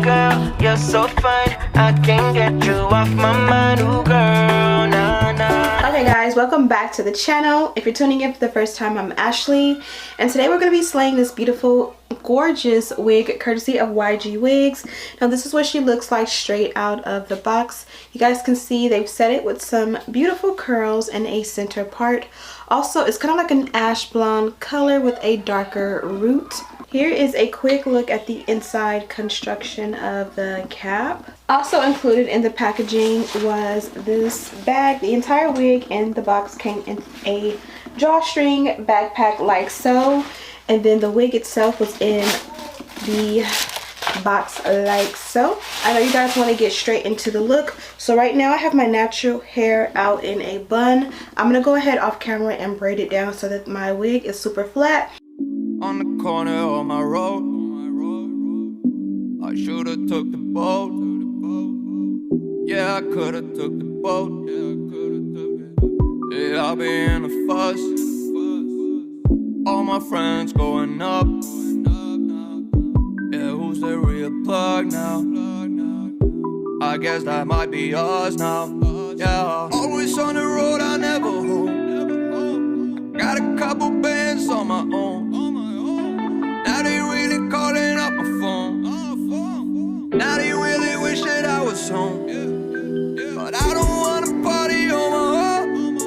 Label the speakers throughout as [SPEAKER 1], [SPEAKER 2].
[SPEAKER 1] girl, you're so fine. I can't get you off my mind, ooh girl, nah, nah.
[SPEAKER 2] Okay guys, welcome back to the channel. If you're tuning in for the first time, I'm Ashley, and today we're going to be slaying this beautiful, gorgeous wig courtesy of YGwigs. Now this is what she looks like straight out of the box. You guys can see they've set it with some beautiful curls and a center part. Also, it's kind of like an ash blonde color with a darker root. Here is a quick look at the inside construction of the cap. Also included in the packaging was this bag. The entire wig and the box came in a drawstring backpack like so. And then the wig itself was in the box like so. I know you guys want to get straight into the look, so right now I have my natural hair out in a bun. I'm gonna go ahead off camera and braid it down so that my wig is super flat.
[SPEAKER 3] On the corner of my road, I should've took the boat. Yeah, I could've took the boat. Yeah, I'll be in a fuss. All my friends going up. Yeah, who's the real plug now? I guess that might be us now. Yeah, always on the road, I never home. Got a couple bands on my own. Now they really calling up my phone. Now they really wish that I was home. But I don't wanna party on my own.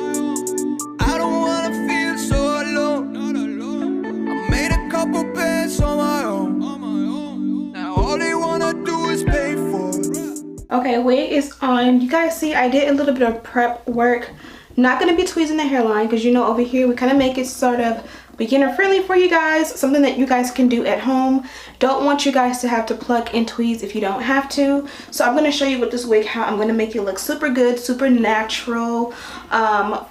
[SPEAKER 3] I don't wanna feel so alone. I made a couple bands on my own. Now all they wanna do is pay for it.
[SPEAKER 2] Okay, wig is on. You guys see I did a little bit of prep work. Not going to be tweezing the hairline because you know over here we kind of make it sort of beginner friendly for you guys, something that you guys can do at home. Don't want you guys to have to pluck and tweeze if you don't have to. So I'm going to show you with this wig how I'm going to make it look super good, super natural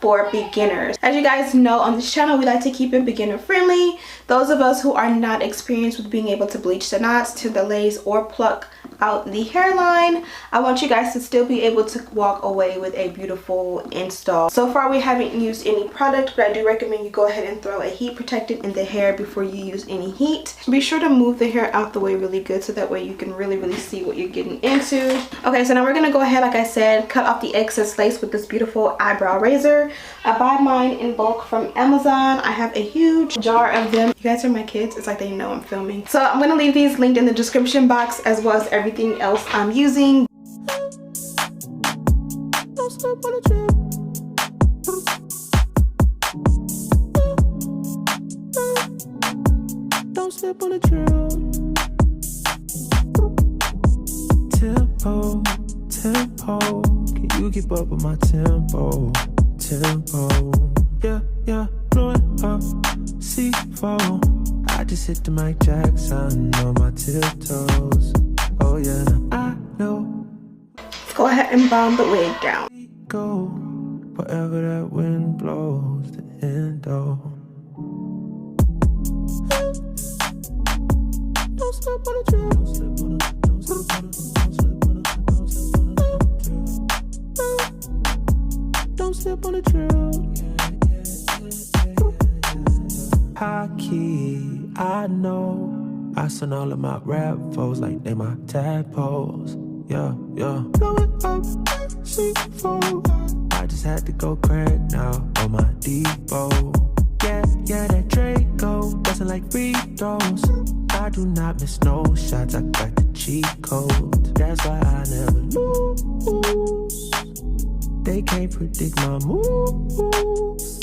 [SPEAKER 2] for beginners. As you guys know, on this channel we like to keep it beginner friendly. Those of us who are not experienced with being able to bleach the knots, to the lace, or pluck out the hairline, I want you guys to still be able to walk away with a beautiful install. So far we haven't used any product, but I do recommend you go ahead and throw a heat protectant in the hair before you use any heat. Be sure to move the hair out the way really good so that way you can really see what you're getting into. Okay, so now we're gonna go ahead, like I said, cut off the excess lace with this beautiful eyebrow razor. I buy mine in bulk from Amazon. I have a huge jar of them. You guys are my kids, it's like they know I'm filming. So I'm gonna leave these linked in the description box as well as everything else I'm using. Don't slip on the trail. Don't slip on the trail.
[SPEAKER 4] Tempo, tempo. Can you keep up with my tempo? Tempo. Yeah, blowing up. C4. I just hit the Mike Jackson on my tiptoes. Oh yeah, I know.
[SPEAKER 2] Let's go ahead and bomb the wig down.
[SPEAKER 4] Go wherever that wind blows. The endo. Don't slip on the trail. Don't slip on the. Don't slip on the. Don't slip on the. Don't slip on the. Don't slip on the trail. High key, I know. I send all of my rap foes like they my tadpoles. Yeah. Blowing up, C4. I just had to go crack now on my Depot. Yeah, that Draco doesn't like free throws. I do not miss no shots, I got the cheat code. That's why I never lose. They can't predict my moves.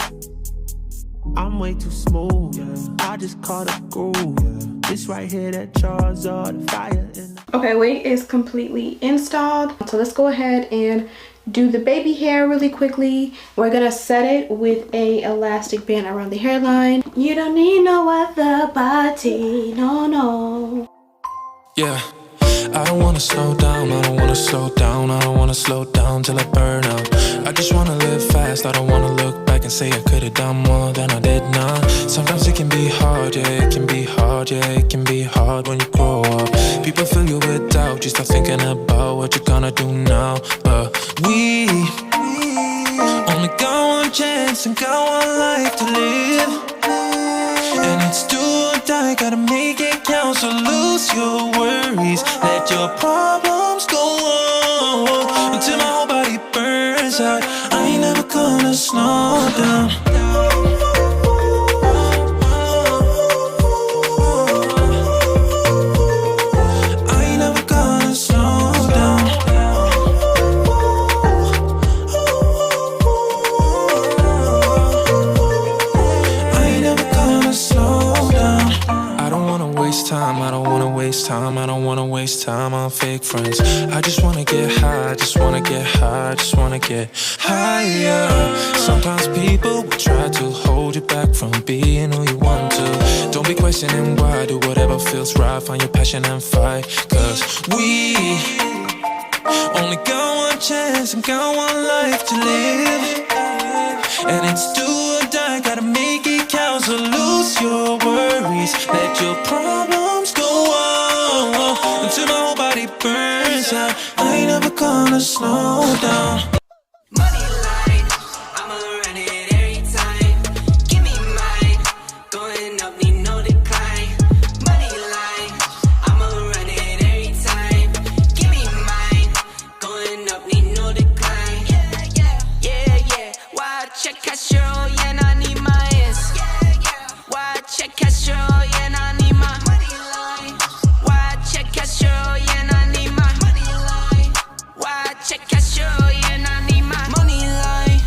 [SPEAKER 4] I'm way too smooth, I just caught a groove. This right here, that charge all the fire in the...
[SPEAKER 2] Okay, wig is completely installed. So let's go ahead and do the baby hair really quickly. We're gonna set it with a elastic band around the hairline. You don't need no other body, no.
[SPEAKER 5] Yeah, I don't wanna slow down, I don't wanna slow down, I don't wanna slow down till I burn out. I just wanna live fast, I don't wanna look back and say I could've done more than I did now. Sometimes it can be hard, yeah, it can be hard, yeah, it can be hard when you grow up. People fill you with doubt, you start thinking about what you're gonna do now. But we only got one chance and got one life to live. And it's do or die, gotta make it count. So lose your worries, let your your problems go on until my whole body burns out. I ain't never gonna slow down. I don't wanna waste time on fake friends. I just wanna get high, I just wanna get high, I just wanna get higher. Sometimes people will try to hold you back from being who you want to. Don't be questioning why, do whatever feels right, find your passion and fight. Cause we only got one chance and got one life to live. And it's do or die, gotta make it count. So lose your worries, let your problems go on until my whole body burns out. I ain't never gonna slow down.
[SPEAKER 1] Money line, I'ma run it every time. Give me mine, going up, need no decline. Money line, I'ma run it every time. Give me mine, going up, need no decline. Yeah. Why check Castro, yeah, I need my ass. Why check Castro, yeah, I need my money line. Why check Castro, yeah, I need my money line. Why check Castro, yeah, I need my money line.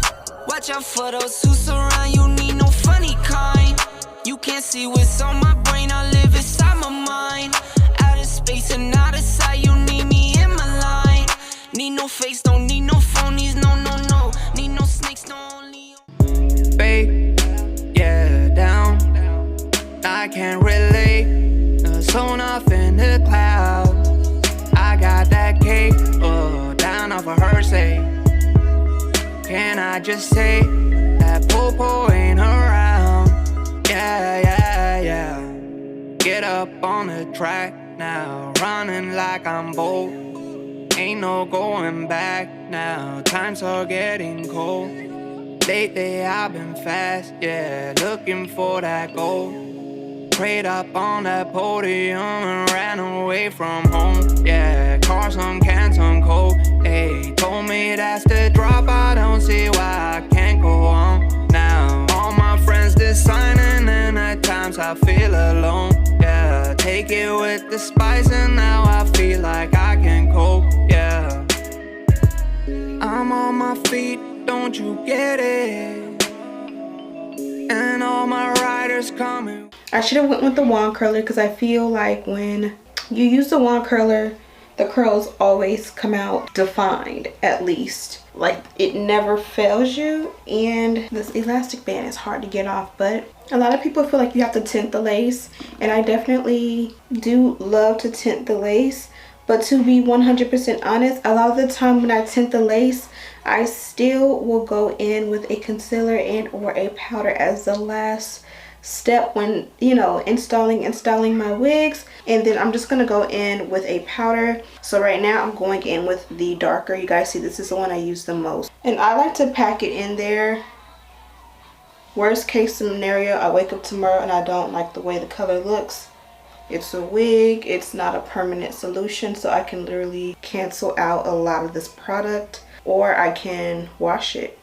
[SPEAKER 1] Watch out for those who surround you, need no funny kind. You can't see what's on my brain, I live inside my mind. Out of space and out of sight, you need me in my line. Need no face, don't need no phonies, no. Need no snakes, no only.
[SPEAKER 3] Babe, yeah, down. I can't relate. Sewn off in the clouds. I got that cake, down off of her say. Can I just say that popo ain't around? Yeah. Get up on the track now, running like I'm bold. Ain't no going back now, times are getting cold. Lately I've been fast, yeah, looking for that gold. Prayed up on that podium and ran away from home. Yeah, car some can, some cold. They told me that's the drop, I don't see why I can't go on now. All my friends designing and at times I feel alone. Yeah, take it with the spice and now I feel like I can cope. Yeah, I'm on my feet, don't you get it? And all my riders coming.
[SPEAKER 2] I should have went with the wand curler because I feel like when you use the wand curler, the curls always come out defined, at least. Like, it never fails you. And this elastic band is hard to get off, but a lot of people feel like you have to tint the lace, and I definitely do love to tint the lace. But to be 100% honest, a lot of the time when I tint the lace, I still will go in with a concealer and or a powder as the last step when, you know, installing my wigs. And then I'm just gonna go in with a powder. So right now I'm going in with the darker. You guys see, this is the one I use the most, and I like to pack it in there. Worst case scenario, I wake up tomorrow and I don't like the way the color looks. It's a wig, it's not a permanent solution, so I can literally cancel out a lot of this product, or I can wash it.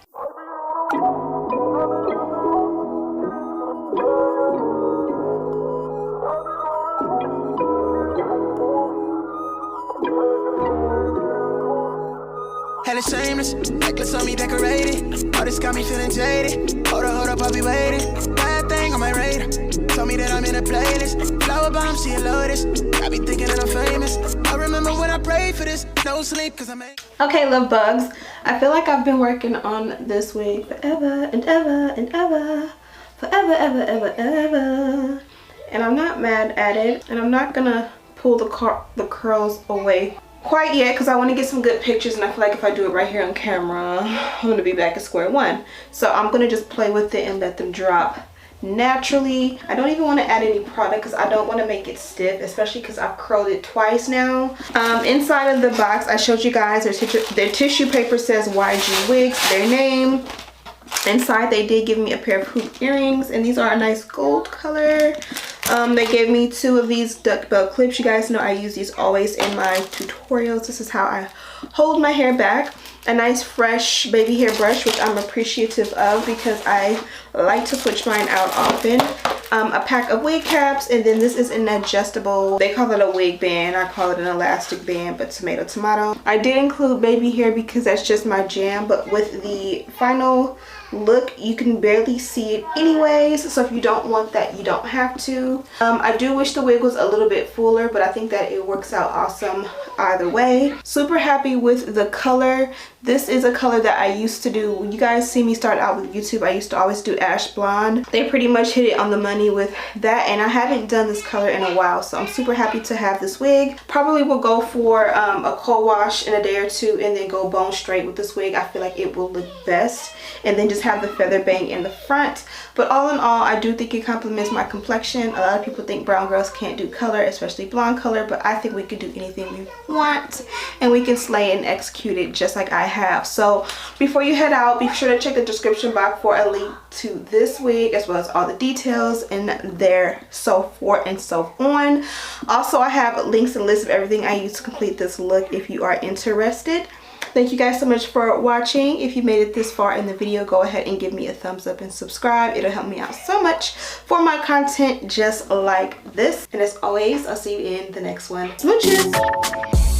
[SPEAKER 6] Hella shameless, necklace on me decorated. All this got me feeling jaded. Hold up, I'll be waiting. Bad thing on my radar. Told me that I'm in a playlist. Flower bomb, she a lotus. Got me thinking that I'm famous. I remember when I prayed for this. No sleep, cause I made.
[SPEAKER 2] Okay, love bugs. I feel like I've been working on this wig forever and ever and ever. Forever. And I'm not mad at it. And I'm not gonna pull the curls away quite yet because I want to get some good pictures, and I feel like if I do it right here on camera, I'm going to be back at square one. So I'm going to just play with it and let them drop naturally. I don't even want to add any product because I don't want to make it stiff, especially because I've curled it twice now. Inside of the box, I showed you guys their tissue paper says YGwigs, their name. Inside they did give me a pair of hoop earrings, and these are a nice gold color. They gave me 2 of these duck belt clips. You guys know I use these always in my tutorials. This is how I hold my hair back. A nice fresh baby hair brush, which I'm appreciative of because I like to switch mine out often. A pack of wig caps, and then this is an adjustable, they call it a wig band, I call it an elastic band, but tomato. I did include baby hair because that's just my jam, but with the final look you can barely see it anyways, so if you don't want that, you don't have to. I do wish the wig was a little bit fuller, but I think that it works out awesome either way. Super happy with the color. This is a color that I used to do. When you guys see me start out with YouTube, I used to always do ash blonde. They pretty much hit it on the money with that, and I haven't done this color in a while, so I'm super happy to have this wig. Probably will go for a cold wash in a day or 2 and then go bone straight with this wig. I feel like it will look best, and then just have the feather bang in the front. But all in all, I do think it complements my complexion. A lot of people think brown girls can't do color, especially blonde color, but I think we can do anything we want, and we can slay and execute it just like I have. So before you head out, be sure to check the description box for a link to this wig as well as all the details and there, so forth and so on. Also, I have links and lists of everything I use to complete this look if you are interested. Thank you guys so much for watching. If you made it this far in the video, go ahead and give me a thumbs up and subscribe. It'll help me out so much for my content just like this. And as always, I'll see you in the next one. Smooches!